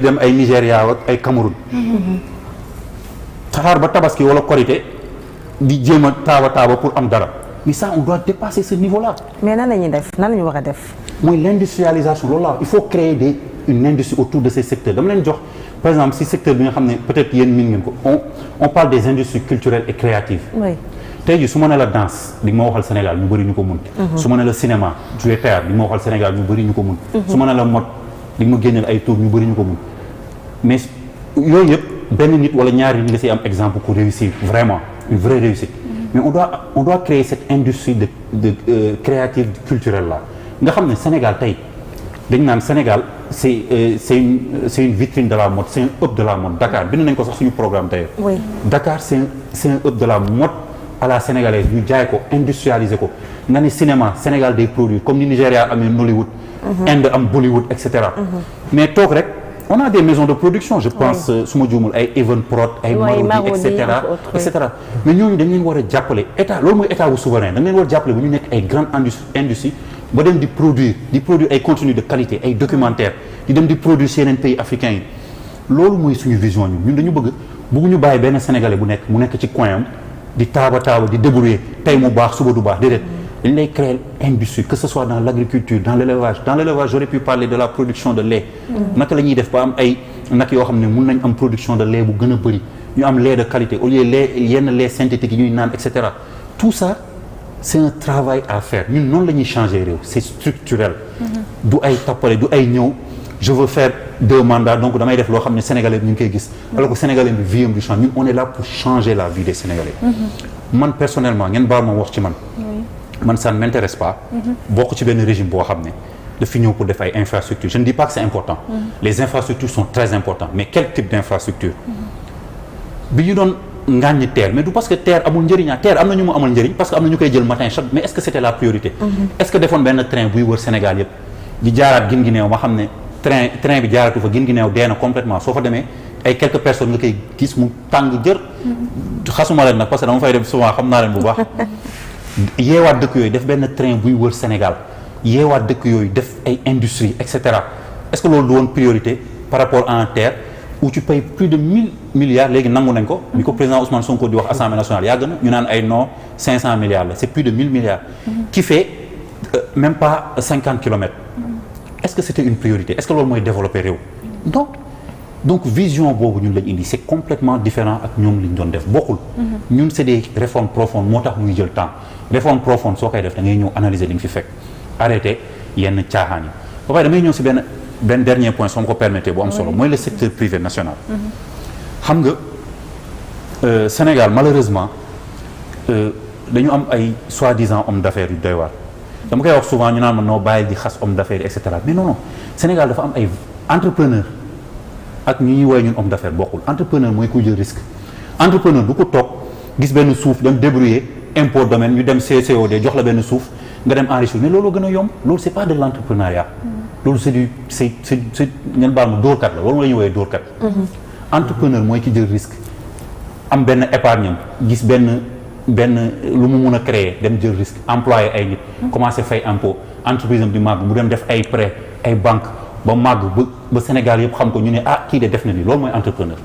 dem ay Nigéria ak ay Cameroun. xaar ba tabaski wala korité di jéem a taaba pour am dara mais ça on doit dépasser ce niveau là. mais nan la ñuy def nan la ñu war a def. mooy l'industrialisation loolu la il faut créer une industrie autour de ces secteurs dama leen jox par exemple si secteur bi nga xam ne peut-être yéen miin ngeen ko on parle des industries culturelles et créatives. oui tey jii su ma nee la danse di ma waxal Sénégal ñu bëri ñu ko mun. su ma nee la cinéma jouer théâtre di ma waxal Sénégal ñu bëri ñu ko mun. su ma nee la mode di ma génneel ay tour ñu bëri ñu ko mun mais yooyu yëpp benn nit wala ñaari nit nga siy am exemple pour réussir vraiment une vraie réussite. mais on doit créer cette industrie de créative culturelle là nga xam ne Sénégal tey dañ naan Sénégal c'est une vitrine de la mode c'est un hub de la mode Dakar bind nañ ko sax suñu programme d'ailleurs. oui Dakar c'est un hub de la mode à la sénégalaise ñu jaay ko industrialiser ko nga ne cinéma Sénégal day produire comme ni Nigéria amee Nollywood. Inde am Bollywood et cetera. mais toog rek on a des maisons de production je pense su ma juumul ay Evenprod ay Marodi et cetera mais ñooñu dañ leen war a jàppale état loolu mooy état bu souverain dañ leen war a jàppale bu ñu nekk ay grande industrie ba dem di produire ay contenu de qualité ay documentaire di dem di produire ci yeneen pays africains yi loolu mooy suñu vision ñun dañu bëgguñu bàyyi benn sénégalais bu nekk ci coin am di taaba di débrouiller tey mu baax suba du baax déedéet dañ lay créer industrie que ce soit dans l'agriculture dans l'élevage j'aurais pu parler de la production de lait naka la ñuy def ba am ay nag yoo xam ne mun nañ am production de lait bu gën a bëri ñu am lait de qualité au lieu yenn lait synthétique yi ñuy naan et cetera tout ça c'est un travail à faire ñun noonu la ñuy changer réew c'est structurel du ay tappale du ay ñëw je veux faire 2 mandats donc damay def loo xam ne sénégalais bi ñu ngi koy gis alors que sénégalais bi vie am du change ñun on est là pour changer la vie des sénégalais man personnellement ngeen baal ma wax ci man ça ne m'intéresse pas bokk ci benn régime boo xam ne dafa ñëw pour def ay infrastructures je ne dis pas que c'est important les infrastructures sont très importantes mais quel type d'infrastructure bi ñu doon ngaaññi terre mais du parce que terre amul njëriñ terre am na ñu mu amal njëriñ parce que am na ñu koy jël matin chaque mais est-ce que c'était la priorité est-ce que defoon benn train buy wër Sénégal yëpp di jaaraat Guinguinéo ma xam ne train bi jaaratu fa Guinguinéo dee na complètement soo fa demee ay quelques personnes nga koy gis mu tàng jër xasuma leen nag parce que dama fay dem souvent xam naa leen bu baax yeewaat dëkk yooyu def benn train buy wër Sénégal yeewaat dëkk yooyu def ay industrie et cetera est-ce que loolu du woon priorité par rapport à un terre où tu payes plus de 1000 milliards léegi nangu nañ ko bi ko président Ousmane Sonko di wax Assemblée nationale yàgg na ñu naan ay non 500 milliards la c'est plus de 1000 milliards qui fait même pas 50 kilomètres est-ce que c'était une priorité est-ce que loolu mooy développer réew donc vision boobu ñun lañ indi c'est complètement différent ak ñoom li ñu doon def bokkul ñun c'est des réformes profondes moo tax muy jël temps réforme profonde soo koy def da ngay ñëw analyser li nga fi fekk arrêter yenn caaxaan yi ba pare damay ñëw si benn dernier point soo ko permettez bu am solo mooy le secteur privé national xam nga Sénégal malheureusement dañu am ay soi-disant hommes d'affaires yu doy waar dama koy wax souvent ñu naan ma noo bàyyi di xas hommes d'affaires et cetera mais non Sénégal dafa am ay entrepreneurs ak ñi ñuy woowee ñun homme d'affaires bokkul entrepreneur mooy ku jël risque entrepreneur du ko toog gis benn suuf dem débrouiller impôt domaine ñu dem CCOD jox la benn suuf nga dem enrichir mais loolu gën a yomb loolu c'est pas de l'entrepreneuriat loolu c'est ngeen baal ma dóorkat la loolu la ñuy woowee dóorkat entrepreneur mooy ki jël risque am benn épargne am gis benn lu mu mun a créer dem jël risque employé ay nit commencer fay impôt entreprise am di màgg mu dem def ay prêt ay banque ba màgg ba Sénégal yëpp xam ko ñu ne kii de def na ni loolu mooy entrepreneur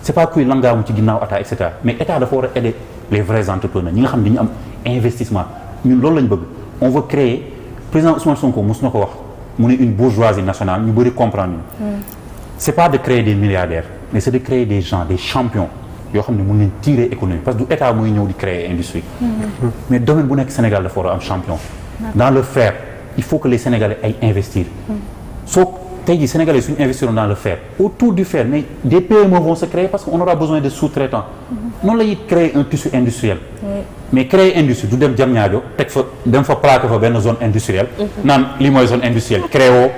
c'est pas kuy langaamu ci ginnaaw état et cetera mais état dafa war a aider les vrais entrepreneurs ñi nga xam ne dañu am investissement ñun loolu lañ bëgg on veut créer président Ousmane Sonko mos na ko wax mu ne une bourgeoisie nationale ñu bëri comprendre ñu c'est pas de créer des milliardaires mais c'est de créer des gens des champions yoo xam ne mën nañ tirer économie parce que du état mooy ñëw di créer industrie mais domaine bu nekk Sénégal dafa war a am champion dans le fer il faut que les Sénégalais ay investir soo tey jii Sénégalais suñu investiront dans le fer autour du fer mais des PME vont se créer parce qu'on aura besoin de sous-traitants noonu la ñuy créer un tissu industriel mais créer industrie du dem Diamniadio teg fa dem fa plaqué fa benn zone industrielle naan lii mooy zone industrielle créé woo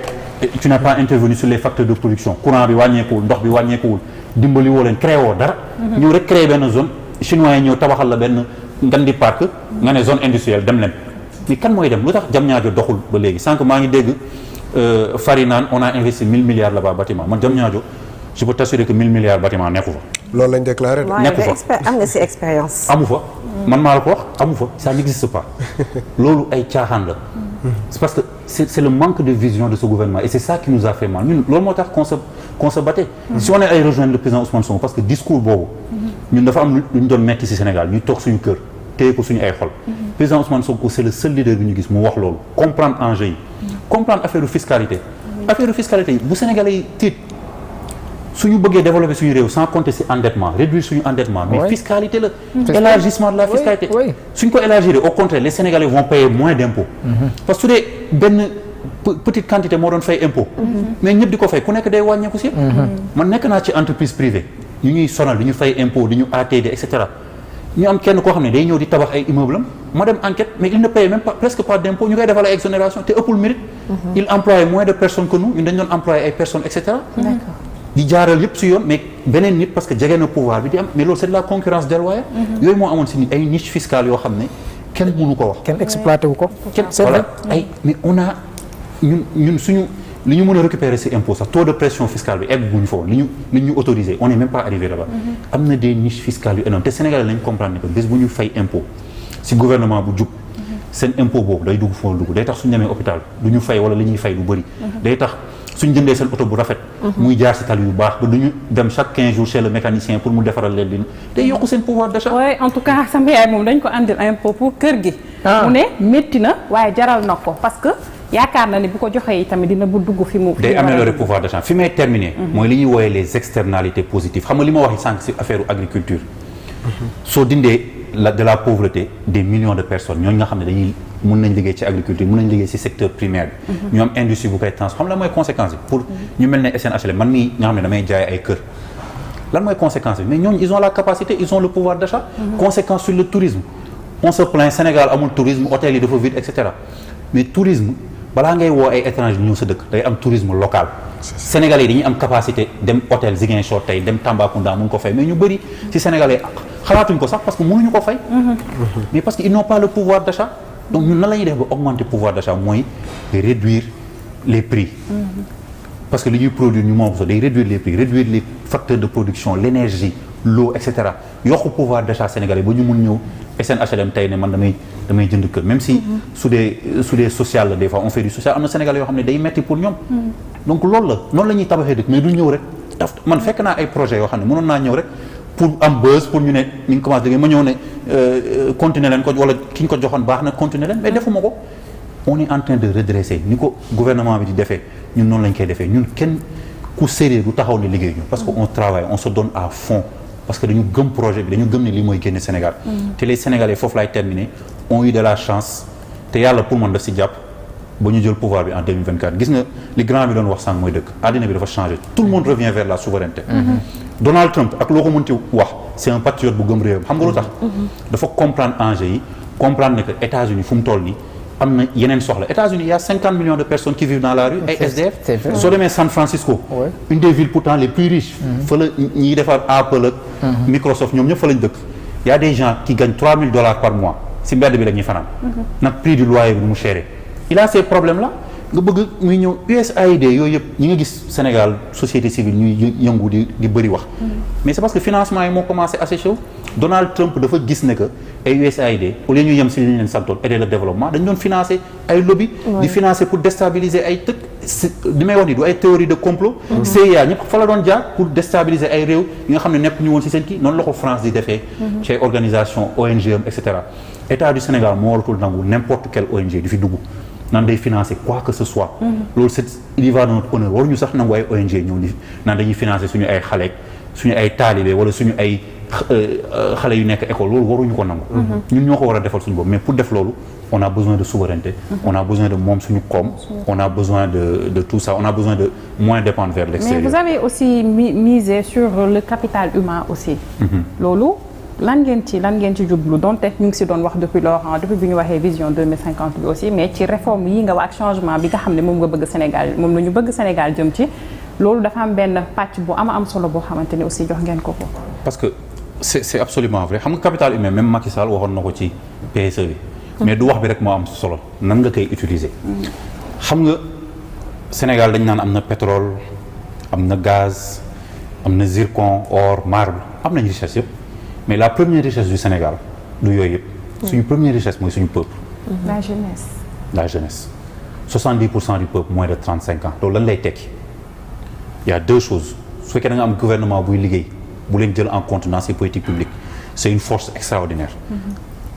tu n'as pas intervenu sur les facteurs de production courant bi wàññeekuwul ndox bi wàññeekuwul dimbali woo leen créé woo dara ñëw rek créé benn zone chinois yi ñëw tabaxal la benn ngandi parc nga ne zone industrielle dem leen mais kan mooy dem lu tax Diamniadio doxul ba léegi sànq maa ngi dégg Fary naan on a investi 1000 milliards là-bas bâtiment man Diamniadio je peux t'assurer que 1000 milliards bâtiment nekku fa. loolu lañ déclaré. nekku fa am nga ci expérience. amu fa man maa la ko wax amu fa ça n'existe pas loolu ay caaxaan la. c'est parce que c'est le manque de vision de ce gouvernement et c'est ça qui nous a fait mal ñun loolu moo tax qu'on se battait. Si on est allé rejoindre le président Ousmane Sonko parce que discours boobu ñun dafa am lu ñu doon metti ci Sénégal ñu toog suñu kër téye ko suñu ay xol président Ousmane Sonko c'est le seul leader bi ñu gis mu wax loolu comprendre enjeu yi comprendre affaire fiscalité yi bu Sénégalais yi tiit suñu bëggee développer suñu réew sans compter ci endettement réduire suñu endettement mais fiscalité la élargissement de la fiscalité suñ ko élargir au contraire les Sénégalais vont payer moins d'impôts parce que su dee benn petite quantité moo doon fay impôt mais ñëpp di ko fay ku nekk day wàññeeku ci man nekk naa ci entreprise privée ñu ñuy sonal di ñu fay impôt di ñu ATD et cetera ñu am kenn koo xam ne day ñëw di tabax ay immeuble am ma dem enquête mais il ne paye même pas presque pas d'impôt ñu koy defal ay exonération te ëppul mérite il emploie moins de personnes que nous ñun dañ doon employer ay personnes et cetera di jaaral yëpp ci yoon mais beneen nit parce que jege na pouvoir bi di am mais loolu c'est de la concurrence déloyale yooyu moo amoon ci nit ay niche fiscale yoo xam ne kenn mënu ko wax kenn exploité wu ko kenn voilà ay mais on a ñun suñu li ñu mën a récupérer ci impôt sax taux de pression fiscale bi egg guñu fa woon li ñu autorisé on n'est même pas arrivé là-bas am na des niches fiscales yu énormes te Sénégalais lañ comprendre ne que bés bu ñu fay impôt ci gouvernement bu jub seen impôt boobu day dugg foo dugg day tax suñu demee hôpital du ñu fay wala li ñuy fay du bëri day tax suñ jëndee seen oto bu rafet muy jaar ci tali yu baax ba du ñu dem chaque 15 jours chez le mécanicien pour mu defaral leen li day yokk seen pouvoir d'achat waaye en tout cas sama yaay moom dañ ko andil impôt pour kër gi mu ne métti na waaye jaral na ko parce que yaakaar na ni bu ko joxee tamit dina bu dugg fi mu day améliorer pouvoir d'achat fi may terminer mooy li ñuy wooyee les externalités positives xam nga li ma wax sànq ci affaire agriculture soo dindee de la pauvreté des millions de personnes ñooñu nga xam ne dañuy mën nañ liggéey ci agriculture mën nañ liggéey ci secteur primaire bi ñu am industrie bu koy transformer xam la mooy conséquence bi pour ñu mel ne SNHLM man mii nga xam ne damay jaay ay kër lan mooy conséquence bi mais ñooñu ils ont la capacité ils ont le pouvoir d'achat conséquence sur le tourisme on se plaint Sénégal amul tourisme hôtel yi dafa vide et cetera mais tourisme balaa ngay woo ay étrangers ñëw sa dëkk day am tourisme local Sénégalais yi dañuy am capacité dem hôtel Ziguinchor tey dem Tambacounda mun ko fay mais ñu bëri ci Sénégalais xalaatuñ ko sax parce que mënuñu ko fay mais parce que ils n'ont pas le pouvoir d'achat donc ñun nan la ñuy def ba augmenter pouvoir d'achat mooy réduire les prix parce que li ñuy produire ñu moom ko day réduire les prix réduire les facteurs de production l'énergie l'eau et cetera yokku pouvoir d'achat sénégalais ba ñu mun ñëw SNHLM tey ne man damay jënd kër même si su dee social la des fois on fait du social am na sénégalais yoo xam ne day metti pour ñoom donc loolu la noonu la ñuy tabaxee dëkk mais du ñëw rek man fekk naa ay projets yoo xam ne mënoon naa ñëw rek pour am buzz pour ñu ne mi ngi commencé ma ñëw ne continuer leen ko wala ki ñu ko joxoon baax na continuer leen mais defuma ko on est en train de redresser ni ko gouvernement bi di defee ñun noonu lañ koy defee ñun kenn ku sérieux du taxaw ne liggéey ñu parce que on travaille on se donne à fond parce que dañu gëm projet bi dañu gëm ne lii mooy génne Sénégal te les Sénégalais foofu laay terminer ont eu de la chance te yàlla pour man daf si jàpp ba ñu jël pouvoir bi en 2024 gis nga li grand bi doon wax sànq mooy dëkk àddina bi dafa changé tout le monde revient vers la souveraineté Donald Trump ak loo ko mënti wax c'est un patriote bu gëm réewam xam nga lu tax dafa comprendre enjeu yi comprendre ne que États-Unis fu mu toll nii am na yeneen soxla États-Unis il y a 50 millions de personnes qui vivent dans la rue ay SDF soo demee San Francisco une des villes pourtant les plus riches fa la ñiy defar Apple ak Microsoft ñoom ñëpp fa lañ dëkk il y a des gens qui gagnent $3000 par mois si mbedd bi la ñuy fanaan nag prix du loyer bi mu chéré il a ces problèmes là nga bëgg muy ñëw USAID yooyu yëpp ñi nga gis Sénégal société civile ñuy yëngu di bëri wax mais c'est parce que financement yi moo commencé asséché wu Donald Trump dafa gis ne que ay USAID au lieu ñu yem si li ñu leen santoon aider le développement dañ doon financer ay lobby di financer pour déstabiliser ay tëkk li may wax ni du ay théorie de complot CIA ñëpp fa la doon jaar pour déstabiliser ay réew yi nga xam ne nekk ñu woon si seen kii noonu la ko France di defee ci ay organisation ONG et cetera état du Sénégal moo waratul nangu n'importe quelle ONG di fi dugg nan day financer quoi que ce soit loolu c'est il y va de notre honneur waruñu sax nangu ay ONG ñëw di naan dañuy financer suñu ay xale suñu ay taalibe wala suñu ay xale yu nekk école loolu waruñu ko nangu ñun ñoo ko war a defal suñu bopp mais pour def loolu on a besoin de souveraineté on a besoin de moom suñu koom on a besoin de tout ça on a besoin de moins dépendre vers l'extérieur mais vous avez aussi misé sur le capital humain aussi loolu lan ngeen ci jublu donte ñu ngi si doon wax depuis lors depuis bi ñu waxee vision 2050 bi aussi mais ci réforme yi nga wax ak changement bi nga xam ne moom nga bëgg Sénégal moom la ñu bëgg Sénégal jëm ci loolu dafa am benn pàcc bu am solo boo xamante ne aussi jox ngeen ko parce que c'est absolument vrai xam nga capital humain même Macky Sall waxoon na ko ci PSE bi mais du wax bi rek moo am solo nan nga koy utiliser xam nga Sénégal dañ naan am na pétrole am na gaz am na zircon or marbre am nañ richesse yëpp mais la première richesse du Sénégal du yooyu yëpp suñu première richesse mooy suñu peuple la jeunesse 70% du peuple moins de 35 ans loolu lan lay tekki il y a deux choses su fekkee da nga am gouvernement buy liggéey bu leen jël en compte dans ses politiques publiques c'est une force extraordinaire.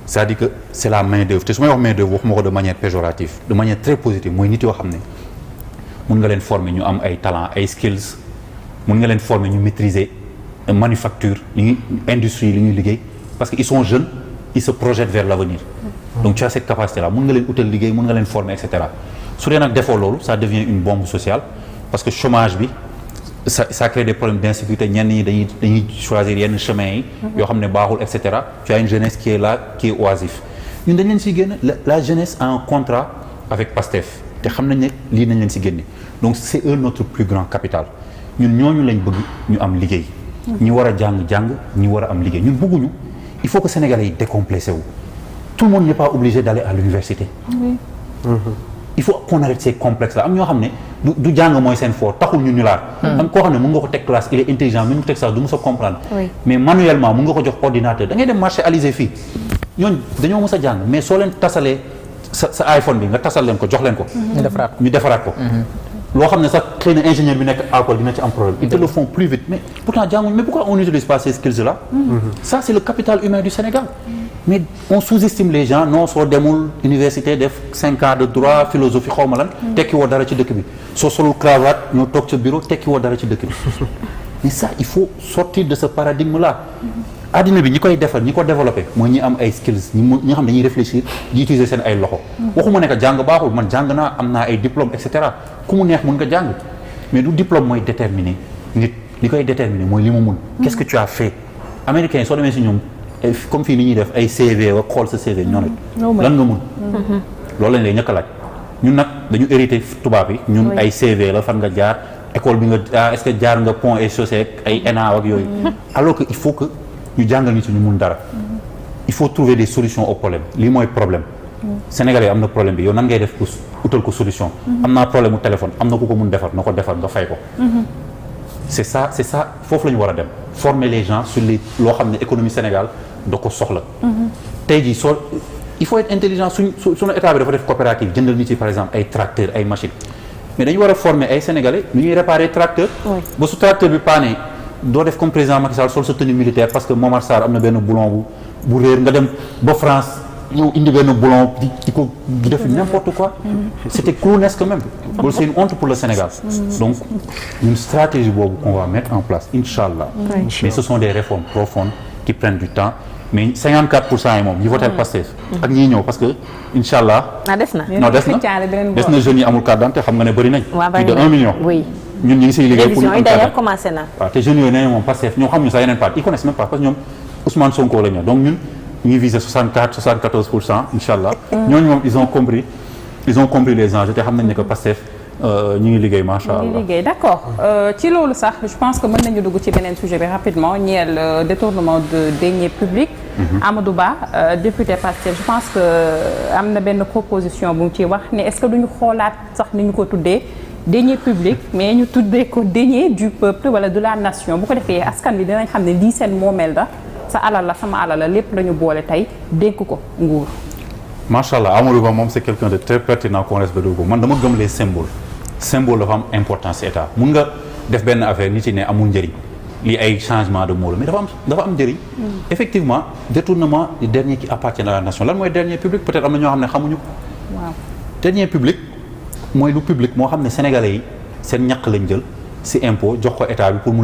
C'est-à-dire que c'est la main d'œuvre te su may wax main d'œuvre waxuma ko de manière péjorative de manière très positive mooy nit yoo xam ne mun nga leen former ñu am ay talent ay skills mun nga leen former ñu maîtriser manufacture industrie li ñuy liggéey parce que ils sont jeunes ils se projettent vers l'avenir. Donc tu as cette capacité là mun nga leen utal liggéey mun nga leen former et cetera su dee nag defoo loolu ça devient une bombe sociale parce que chômage bi ça crée des problèmes d'insécurité ñenn ñi dañuy choisir yenn chemin yi yoo xam ne baaxul et cetera tu as une jeunesse qui est là qui est oisif ñun dañ leen si génn la jeunesse a un contrat avec PASTEF te xam nañ ne lii nañ leen si génne donc c'est eux notre plus grand capital ñun ñooñu lañ bëgg ñu am liggéey ñi war a jàng ñi war a am liggéey ñun bëgguñu il faut que Sénégalais yi décomplexé wu tout le monde n'est pas obligé d'aller à l'université il faut qu'on arrête ces complexes là am ñoo xam ne du jàng mooy seen fort taxul ñu nulaar am koo xam ne mën nga ko teg classe il est intelligent mais mu teg sax du mës a comprendre mais manuellement mën nga ko jox ordinateur da ngay dem marché Alizé fii ñooñu dañoo mës a jàng mais soo leen tasalee sa iPhone bi nga tasal leen ko jox leen ko ñu defaraat ko loo xam ne sax xëy na ingénieur bi nekk alcool dina ci am problème ils te le font plus vite mais pourtant jànguñu mais pourquoi on n'utilise pas ces skills là ça c'est le capital humain du Sénégal mais on sous-estime les gens non soo demul université def 5 ans de droit philosophie xaw ma lan tekki woo dara ci dëkk bi soo solul cravate ñoo toog ca bureau tekki woo dara ci dëkk bi mais ça il faut sortir de ce paradigme là addina bi ñi koy defar ñi ko développé mooy ñi am ay skills ñi xam dañuy réfléchir di utiliser seen ay loxo waxuma ne que jàng baaxul man jàng naa am naa ay diplôme et cetera ku mu neex mun nga jàng mais du diplôme mooy déterminer nit li koy déterminer mooy li mu mun qu'est-ce que tu as fait américains yi soo demee si ñoom comme fii ni ñuy def ay CV wa xool sa CV ñoo ne lan nga mun loolu lañ lay ñëkk a laaj ñun nag dañu hérité tubaab yi ñun ay CV la fan nga jaar école bi nga est-ce que jaar nga pont et chaussée ay ENA ak yooyu alors que il faut que ñu jàngal nit ñu mun dara il faut trouver des solutions au problème lii mooy problème Sénégalais am na problème bi yow nan ngay def pour utal ko solution am naa problème mu téléphone am na ku ko mun defar na ko defar nga fay ko c'est ça foofu la ñu war a dem former les gens sur les loo xam ne économie Sénégal da ko soxla tey jii soo il faut être intelligent suñu état bi dafa def coopérative jëndal nit yi par exemple ay tracteurs ay machines mais dañu war a former ay Sénégalais nu ñuy réparer tracteur ba su tracteur bi paane doo def comme président Macky Sall sol sa tenue militaire parce que Momar Sarr am na benn boulon bu réer nga dem ba France ñëw indi benn boulon di def n'importe quoi c'était clownesque même loolu c'est une honte pour le Sénégal donc une stratégie boobu qu'on va mettre en place inchallah mais ce sont des réformes profondes qui prennent du temps mais 54% yi moom ñi voté Pastef ak ñiy ñëw parce que inchallah non des na jeunes yi amul carte d'identité xam nga ne bëri nañ plus de 1 million ñun ñu ngi siy liggéey pour ñu am d'ailleurs commencé na waaw te jeunes yooyu nee moom Pastef ñoo xamuñu sax yeneen parti ils connaissent même pas parce que ñoom Ousmane Sonko la ñu donc ñun ñu ngi visé 74% inchallah ñooñu moom ils ont compris les enjeux te xam nañ ne que Pastef ñu ngi liggéey macha allah. ñu ngi liggéey d'accord ci loolu sax je pense que mën nañu dugg ci beneen sujet bi rapidement ñeel détournement de deniers publics. Amadou Ba député Pastef je pense que am na benn proposition bu mu ciy wax ne est-ce que duñu xoolaat sax ni ñu ko tuddee deniers publics mais ñu tuddee ko deniers du peuple wala de la nation bu ko defee askan bi dinañ xam ne lii seen moomeel la sa alal la sama alal la lépp lañu boole tey dénk ko nguur. macha allah Amadou Ba moom c'est quelqu'un de très pertinent qu'on respecte beaucoup man dama gëm les symboles dafa am importance ci état mun nga def benn affaire nit yi ne amul njëriñ lii ay changement de mot la mais dafa am njëriñ. effectivement détournement du dernier qui appartient à la nation lan mooy dernier public peut-être am na ñoo xam ne xamuñu ko. waaw dernier public mooy lu public moo xam ne sénégalais yi seen ñaq lañ jël ci impôt jox ko état bi pour mu